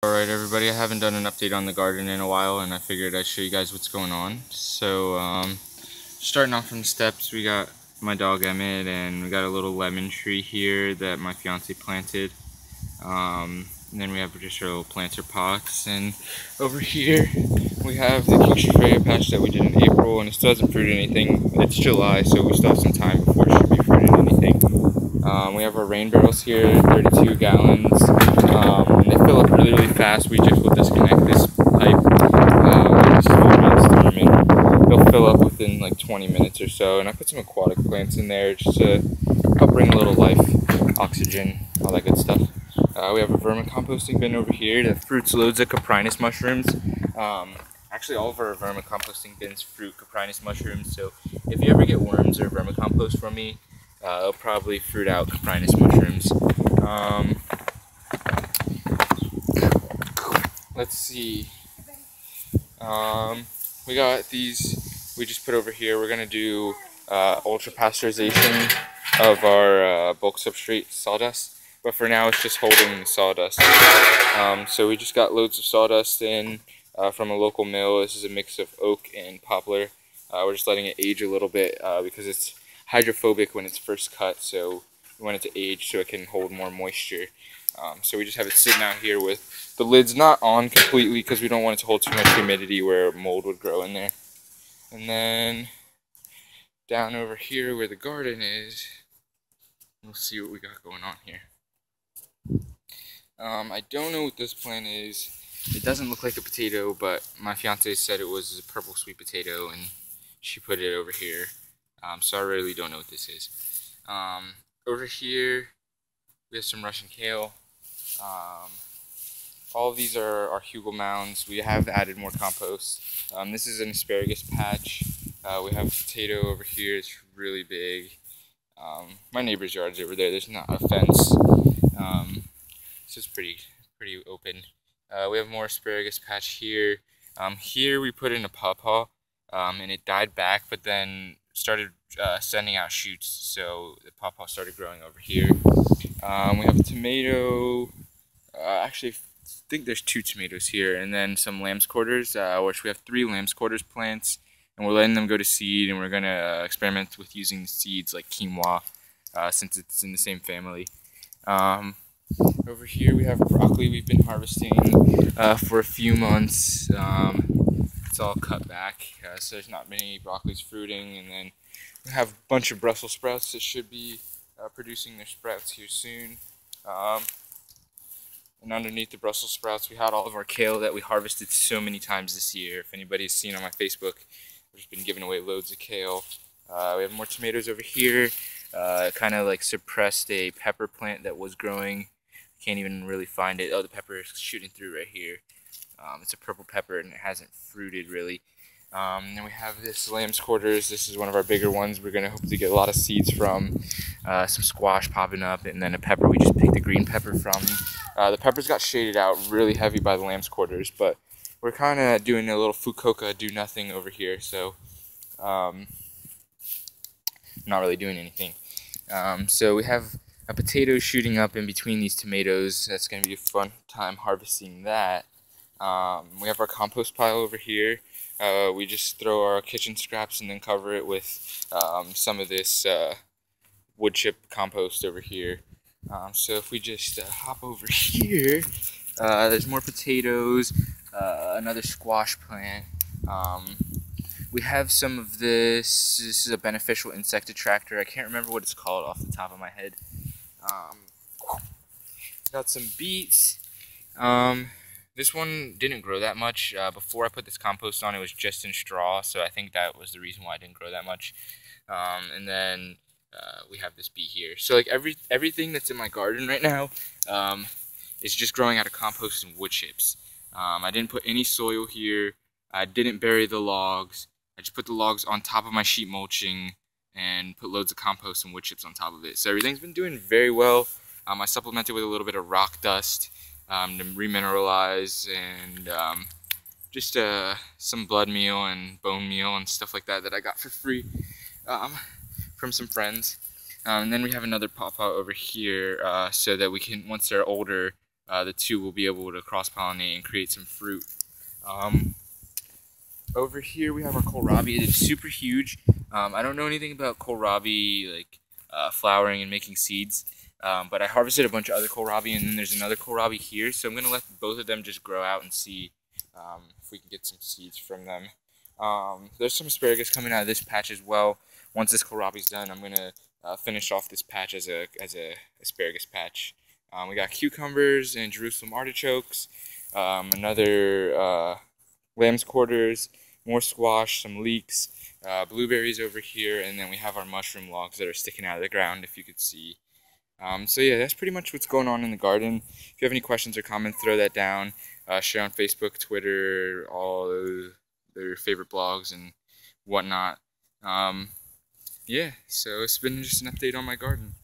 Alright everybody, I haven't done an update on the garden in a while and I figured I'd show you guys what's going on. So starting off from the steps, we got my dog Emmett and we got a little lemon tree here that my fiance planted. And then we have just our little planter pots, and over here we have the King patch that we did in April, and it still hasn't fruited anything. It's July, so we still have some time before it should be fruited anything. We have our rain barrels here, 32 gallons. They fill up really, really fast. We just will disconnect this pipe. They'll fill up within like 20 minutes or so. And I put some aquatic plants in there just to help bring a little life, oxygen, all that good stuff. We have a vermicomposting bin over here that fruits loads of coprinus mushrooms. Actually, all of our vermicomposting bins fruit coprinus mushrooms. So if you ever get worms or vermicompost from me, it'll probably fruit out coprinus mushrooms. Let's see. We got these we just put over here. We're gonna do ultra pasteurization of our bulk substrate sawdust, but for now it's just holding the sawdust. So we just got loads of sawdust in from a local mill. This is a mix of oak and poplar. We're just letting it age a little bit because it's hydrophobic when it's first cut, so we want it to age so it can hold more moisture. So we just have it sitting out here with the lids not on completely because we don't want it to hold too much humidity where mold would grow in there. And then down over here where the garden is, we'll see what we got going on here. I don't know what this plant is. It doesn't look like a potato, but my fiance said it was a purple sweet potato and she put it over here. So I really don't know what this is. Over here we have some Russian kale. All of these are hugel mounds. We have added more compost. This is an asparagus patch. We have potato over here. It's really big. My neighbor's yard's over there. There's not a fence. So it's pretty open. We have more asparagus patch here. Here we put in a pawpaw, and it died back, but then started sending out shoots. So the pawpaw started growing over here. We have a tomato. Actually, I think there's 2 tomatoes here, and then some lamb's quarters, which we have 3 lamb's quarters plants, and we're letting them go to seed, and we're going to experiment with using the seeds like quinoa, since it's in the same family. Over here we have broccoli we've been harvesting for a few months. It's all cut back, so there's not many broccolis fruiting, and then we have a bunch of Brussels sprouts that should be producing their sprouts here soon. And underneath the Brussels sprouts, we had all of our kale that we harvested so many times this year. If anybody's seen on my Facebook, we've just been giving away loads of kale. We have more tomatoes over here. Kind of like suppressed a pepper plant that was growing. Can't even really find it. Oh, the pepper is shooting through right here. It's a purple pepper and it hasn't fruited really. Then we have this lamb's quarters. This is one of our bigger ones. We're going to hope to get a lot of seeds from. Some squash popping up, and then a pepper. We just picked the green pepper from. The peppers got shaded out really heavy by the lamb's quarters, but we're kind of doing a little fucoca do nothing over here, so not really doing anything. So we have a potato shooting up in between these tomatoes. That's going to be a fun time harvesting that. We have our compost pile over here. We just throw our kitchen scraps and then cover it with some of this wood chip compost over here. So if we just hop over here, there's more potatoes, another squash plant. We have some of this. This is a beneficial insect attractor. I can't remember what it's called off the top of my head. Got some beets. This one didn't grow that much. Before I put this compost on, it was just in straw, so I think that was the reason why it didn't grow that much. And then we have this beet here. So like everything that's in my garden right now is just growing out of compost and wood chips. I didn't put any soil here. I didn't bury the logs. I just put the logs on top of my sheet mulching and put loads of compost and wood chips on top of it. So everything's been doing very well. I supplemented with a little bit of rock dust to remineralize, and just some blood meal and bone meal and stuff like that I got for free from some friends. And then we have another pawpaw over here so that we can, once they're older, the two will be able to cross-pollinate and create some fruit. Over here we have our kohlrabi. It's super huge. I don't know anything about kohlrabi, like flowering and making seeds, but I harvested a bunch of other kohlrabi, and then there's another kohlrabi here, so I'm going to let both of them just grow out and see if we can get some seeds from them. There's some asparagus coming out of this patch as well. Once this kohlrabi's done, I'm going to finish off this patch as a asparagus patch. We got cucumbers and Jerusalem artichokes, another lamb's quarters, more squash, some leeks, blueberries over here, and then we have our mushroom logs that are sticking out of the ground, if you could see. So yeah, that's pretty much what's going on in the garden. If you have any questions or comments, throw that down. Share on Facebook, Twitter, all their favorite blogs and whatnot. Yeah, so it's been just an update on my garden.